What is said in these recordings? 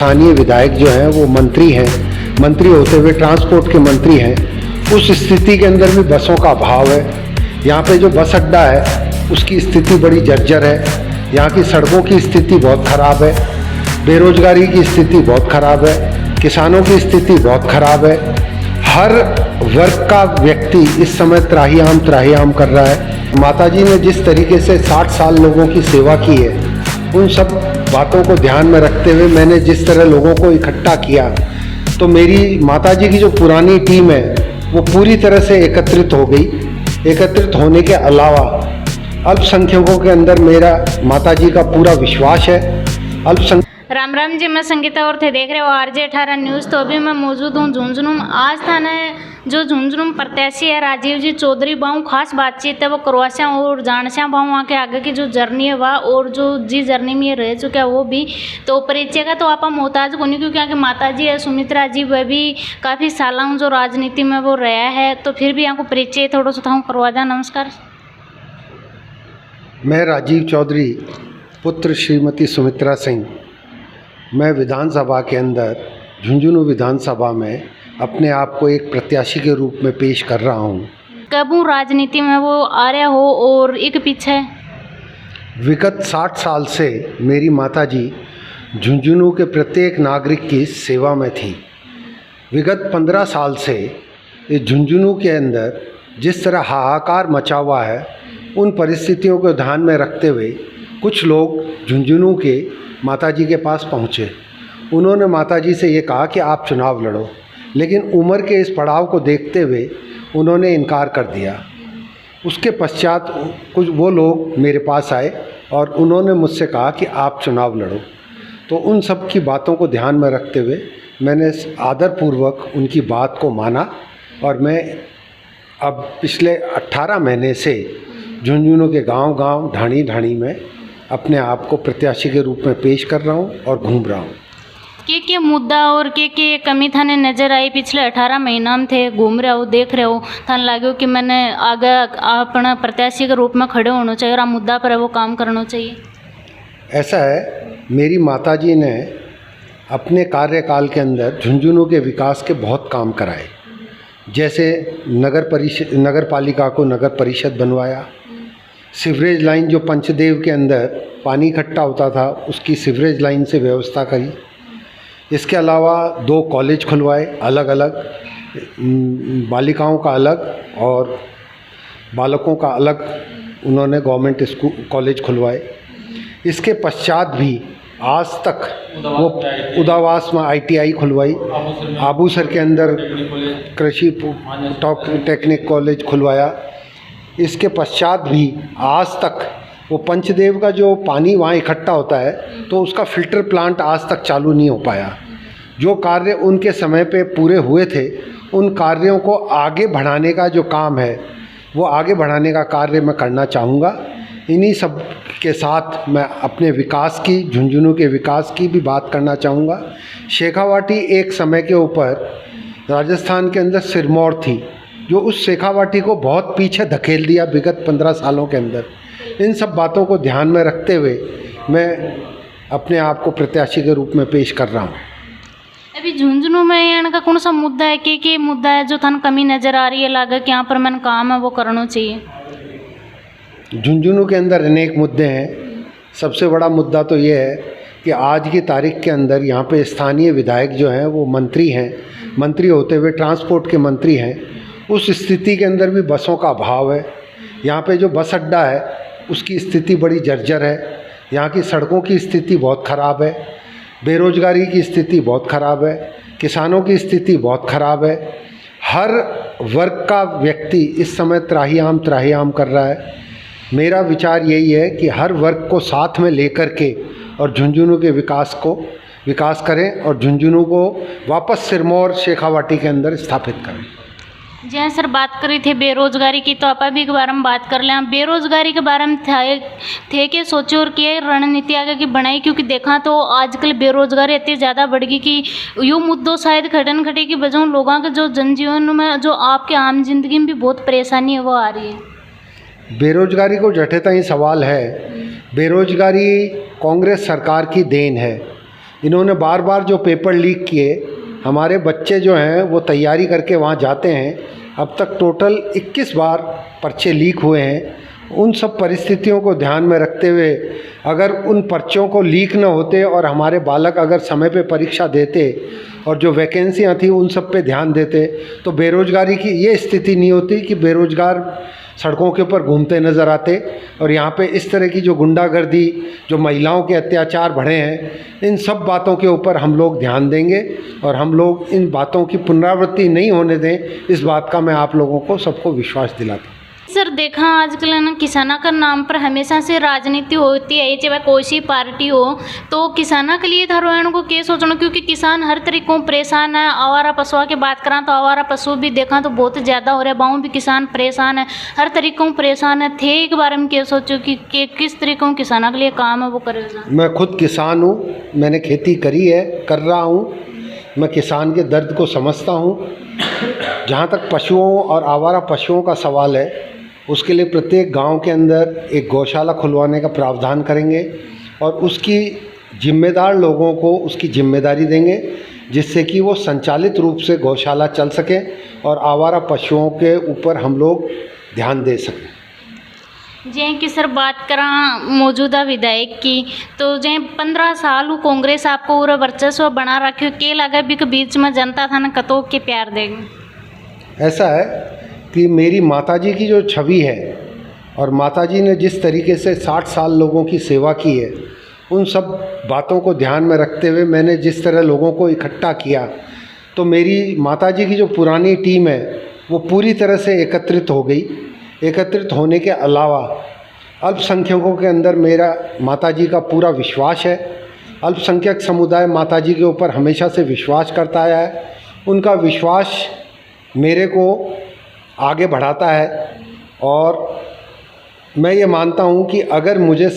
स्थानीय विधायक जो हैं वो मंत्री हैं, मंत्री होते हुए ट्रांसपोर्ट के मंत्री हैं। उस स्थिति के अंदर भी बसों का अभाव है। यहाँ पे जो बस अड्डा है उसकी स्थिति बड़ी जर्जर है। यहाँ की सड़कों की स्थिति बहुत ख़राब है। बेरोजगारी की स्थिति बहुत ख़राब है। किसानों की स्थिति बहुत ख़राब है। हर वर्ग का व्यक्ति इस समय त्राहिमाम कर रहा है। माताजी ने जिस तरीके से 60 साल लोगों की सेवा की है, उन सब बातों को ध्यान में रखते हुए मैंने जिस तरह लोगों को इकट्ठा किया, तो मेरी माताजी की जो पुरानी टीम है वो पूरी तरह से एकत्रित हो गई। एकत्रित होने के अलावा अल्पसंख्यकों के अंदर मेरा माताजी का पूरा विश्वास है। राम राम जी, मैं संगीता और थे देख रहे हो RJ 18 न्यूज़। तो अभी मैं मौजूद हूँ झुंझुनू। आज थाना जो झुंझुनू प्रत्याशी है राजीव जी चौधरी बाहू खास बातचीत है वो करवाशा और जानशा बाहू वहाँ के आगे की जो जर्नी है वह और जो जी जर्नी में ये रह चुका है वो भी तो परिचय का तो आप मोहताज को नहीं, क्योंकि यहाँ के माता जी है सुमित्रा जी, वह भी काफ़ी सालों जो राजनीति में वो रहा है, तो फिर भी यहाँ को परिचय थोड़ा सा था करवा दें। नमस्कार, मैं राजीव चौधरी पुत्र श्रीमती सुमित्रा सिंह, मैं विधानसभा के अंदर झुंझुनू विधानसभा में अपने आप को एक प्रत्याशी के रूप में पेश कर रहा हूँ। कब राजनीति में वो आ रहा हो और एक पीछे विगत 60 साल से मेरी माताजी झुंझुनू के प्रत्येक नागरिक की सेवा में थी। विगत 15 साल से इस झुंझुनू के अंदर जिस तरह हाहाकार मचा हुआ है, उन परिस्थितियों को ध्यान में रखते हुए कुछ लोग झुंझुनू के माताजी के पास पहुँचे। उन्होंने माताजी से ये कहा कि आप चुनाव लड़ो, लेकिन उम्र के इस पड़ाव को देखते हुए उन्होंने इनकार कर दिया। उसके पश्चात कुछ वो लोग मेरे पास आए और उन्होंने मुझसे कहा कि आप चुनाव लड़ो। तो उन सब की बातों को ध्यान में रखते हुए मैंने आदरपूर्वक उनकी बात को माना और मैं अब पिछले 18 महीने से झुंझुनू के गांव-गांव, ढाणी-ढाणी में अपने आप को प्रत्याशी के रूप में पेश कर रहा हूँ और घूम रहा हूँ। के मुद्दा और के कमी थाने नजर आई पिछले 18 महीना में थे, घूम रहे हो, देख रहे हो, थाने लगे कि मैंने आगे अपना प्रत्याशी के रूप में खड़े होना चाहिए और मुद्दा पर वो काम करना चाहिए? ऐसा है, मेरी माताजी ने अपने कार्यकाल के अंदर झुंझुनू के विकास के बहुत काम कराए। जैसे नगर पालिका को नगर परिषद बनवाया, सीवरेज लाइन जो पंचदेव के अंदर पानी इकट्ठा होता था उसकी सीवरेज लाइन से व्यवस्था करी। इसके अलावा 2 कॉलेज खुलवाए, अलग अलग, बालिकाओं का अलग और बालकों का अलग उन्होंने गवर्नमेंट स्कूल कॉलेज खुलवाए। इसके पश्चात भी आज तक वो उदावास में ITI खुलवाई, आबूसर के अंदर कृषि टेक्निक कॉलेज खुलवाया। इसके पश्चात भी आज तक वो पंचदेव का जो पानी वहाँ इकट्ठा होता है तो उसका फ़िल्टर प्लांट आज तक चालू नहीं हो पाया। जो कार्य उनके समय पे पूरे हुए थे, उन कार्यों को आगे बढ़ाने का जो काम है वो आगे बढ़ाने का कार्य मैं करना चाहूँगा। इन्हीं सब के साथ मैं अपने विकास की, झुंझुनू के विकास की भी बात करना चाहूँगा। शेखावाटी एक समय के ऊपर राजस्थान के अंदर सिरमौर थी, जो उस शेखावाटी को बहुत पीछे धकेल दिया विगत 15 सालों के अंदर। इन सब बातों को ध्यान में रखते हुए मैं अपने आप को प्रत्याशी के रूप में पेश कर रहा हूँ। अभी झुंझुनू में यहाँ का कौन सा मुद्दा है कि मुद्दा है जो थान कमी नज़र आ रही है, लागे कि यहाँ पर मैंने काम है वो करना चाहिए? झुंझुनू के अंदर अनेक मुद्दे हैं। सबसे बड़ा मुद्दा तो ये है कि आज की तारीख के अंदर यहाँ पे स्थानीय विधायक जो हैं वो मंत्री हैं, मंत्री होते हुए ट्रांसपोर्ट के मंत्री हैं। उस स्थिति के अंदर भी बसों का अभाव है। यहाँ पे जो बस अड्डा है उसकी स्थिति बड़ी जर्जर है। यहाँ की सड़कों की स्थिति बहुत ख़राब है। बेरोजगारी की स्थिति बहुत ख़राब है। किसानों की स्थिति बहुत ख़राब है। हर वर्ग का व्यक्ति इस समय त्राहिमाम कर रहा है। मेरा विचार यही है कि हर वर्ग को साथ में लेकर के और झुंझुनू के विकास करें और झुंझुनू को वापस सिरमौर शेखावाटी के अंदर स्थापित करें। जी हाँ सर, बात करी थी बेरोजगारी की, तो आप अभी के बारे में बात कर लें। बेरोजगारी के बारे में थे कि सोचे और क्या रणनीति आगे की बनाई, क्योंकि देखा तो आजकल बेरोजगारी इतनी ज़्यादा बढ़ गई कि यो मुद्दों शायद खटन की वजह लोगों के जो जनजीवन में जो आपके आम जिंदगी में भी बहुत परेशानी है वो आ रही है। बेरोजगारी को जठेता ही सवाल है। बेरोजगारी कांग्रेस सरकार की देन है। इन्होंने बार बार जो पेपर लीक किए, हमारे बच्चे जो हैं वो तैयारी करके वहाँ जाते हैं, अब तक टोटल 21 बार पर्चे लीक हुए हैं। उन सब परिस्थितियों को ध्यान में रखते हुए अगर उन पर्चों को लीक न होते और हमारे बालक अगर समय पे परीक्षा देते और जो वैकेंसियाँ थी उन सब पे ध्यान देते तो बेरोज़गारी की ये स्थिति नहीं होती कि बेरोज़गार सड़कों के ऊपर घूमते नज़र आते। और यहाँ पे इस तरह की जो गुंडागर्दी, जो महिलाओं के अत्याचार बढ़े हैं, इन सब बातों के ऊपर हम लोग ध्यान देंगे और हम लोग इन बातों की पुनरावृत्ति नहीं होने दें, इस बात का मैं आप लोगों को सबको विश्वास दिलाता हूँ। सर देखा आजकल ना किसाना का नाम पर हमेशा से राजनीति होती है, चाहे कोई सी पार्टी हो, तो किसाना के लिए थारों को क्या सोचना, क्योंकि किसान हर तरीकों परेशान है। आवारा पशुओं की बात करा तो आवारा पशु भी देखा तो बहुत ज़्यादा हो रहा है, गाँव भी किसान परेशान है, हर तरीकों परेशान है थे। एक बारे में क्या सोचो कि किस तरीकों किसाना के लिए काम है वो करेगा। मैं खुद किसान हूँ, मैंने खेती करी है, कर रहा हूँ, मैं किसान के दर्द को समझता हूँ। जहाँ तक पशुओं और आवारा पशुओं का सवाल है, उसके लिए प्रत्येक गांव के अंदर एक गौशाला खुलवाने का प्रावधान करेंगे और उसकी जिम्मेदार लोगों को उसकी जिम्मेदारी देंगे, जिससे कि वो संचालित रूप से गौशाला चल सके और आवारा पशुओं के ऊपर हम लोग ध्यान दे सकें। जैं की सर बात करा मौजूदा विधायक की, तो जैं 15 साल कांग्रेस आपको पूरा वर्चस्व बना रखे, के लगा भी के बीच में जनता था ना कतो के प्यार देगी। ऐसा है कि मेरी माताजी की जो छवि है और माताजी ने जिस तरीके से 60 साल लोगों की सेवा की है, उन सब बातों को ध्यान में रखते हुए मैंने जिस तरह लोगों को इकट्ठा किया, तो मेरी माताजी की जो पुरानी टीम है वो पूरी तरह से एकत्रित हो गई। एकत्रित होने के अलावा अल्पसंख्यकों के अंदर मेरा माताजी का पूरा विश्वास है। अल्पसंख्यक समुदाय माताजी के ऊपर हमेशा से विश्वास करता आया है। उनका विश्वास मेरे को आगे बढ़ाता है और मैं ये मानता हूँ कि अगर मुझे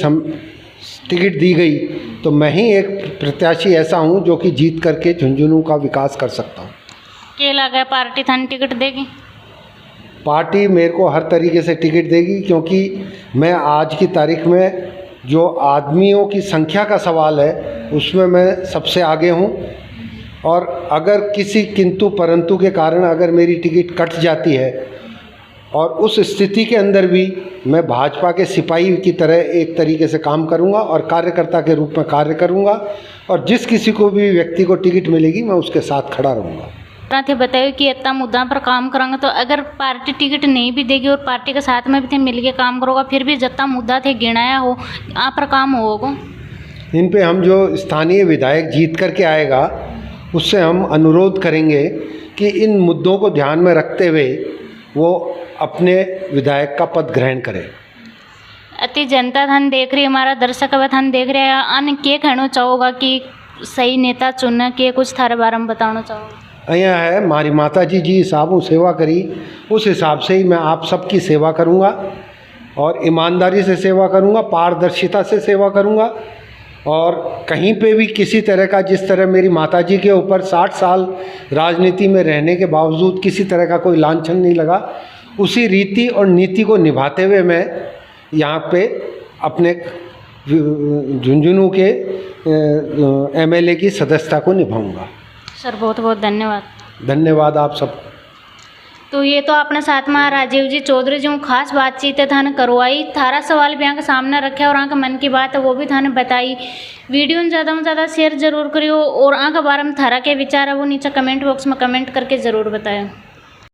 टिकट दी गई तो मैं ही एक प्रत्याशी ऐसा हूँ जो कि जीत करके झुंझुनू का विकास कर सकता हूँ। क्या लगा पार्टी थाने टिकट देगी? पार्टी मेरे को हर तरीके से टिकट देगी, क्योंकि मैं आज की तारीख में जो आदमियों की संख्या का सवाल है उसमें मैं सबसे आगे हूँ। और अगर किसी किंतु परंतु के कारण अगर मेरी टिकट कट जाती है और उस स्थिति के अंदर भी मैं भाजपा के सिपाही की तरह एक तरीके से काम करूंगा और कार्यकर्ता के रूप में कार्य करूंगा और जिस किसी को भी व्यक्ति को टिकट मिलेगी मैं उसके साथ खड़ा रहूंगा। थे बताओ कि इतना मुद्दा पर काम करेंगे, तो अगर पार्टी टिकट नहीं भी देगी और पार्टी के साथ में भी थे मिल के काम करोगा, फिर भी जितना मुद्दा थे गिनाया हो आप पर काम होगा। इन पे हम जो स्थानीय विधायक जीत करके आएगा उससे हम अनुरोध करेंगे कि इन मुद्दों को ध्यान में रखते हुए वो अपने विधायक का पद ग्रहण करें। अति जनता थान देख रही है, हमारा दर्शक थान देख रहे हैं, अन्य क्या कहना चाहोगा कि सही नेता चुनने के कुछ थारे बारे में बताना चाहोगा? અહીંયા है मारी माताजी जी हिसाबों सेवा करी, उस हिसाब से ही मैं आप सबकी सेवा करूँगा और ईमानदारी से सेवा करूँगा, पारदर्शिता से सेवा करूँगा। और कहीं पे भी किसी तरह का, जिस तरह मेरी माताजी के ऊपर 60 साल राजनीति में रहने के बावजूद किसी तरह का कोई लांछन नहीं लगा, उसी रीति और नीति को निभाते हुए मैं यहाँ पे अपने झुंझुनू के एमएलए की सदस्यता को निभाऊंगा। सर बहुत बहुत धन्यवाद। धन्यवाद आप सब। तो ये तो अपने साथ में राजीव जी चौधरी जी खास बातचीत है थाने करवाई, थारा सवाल भी यहाँ के सामने रखे और यहाँ के मन की बात है वो भी थाने बताई। वीडियो ज़्यादा में ज़्यादा शेयर जरूर करियो और यहाँ के बारे में थारा के विचार है वो नीचे कमेंट बॉक्स में कमेंट करके ज़रूर बताएं।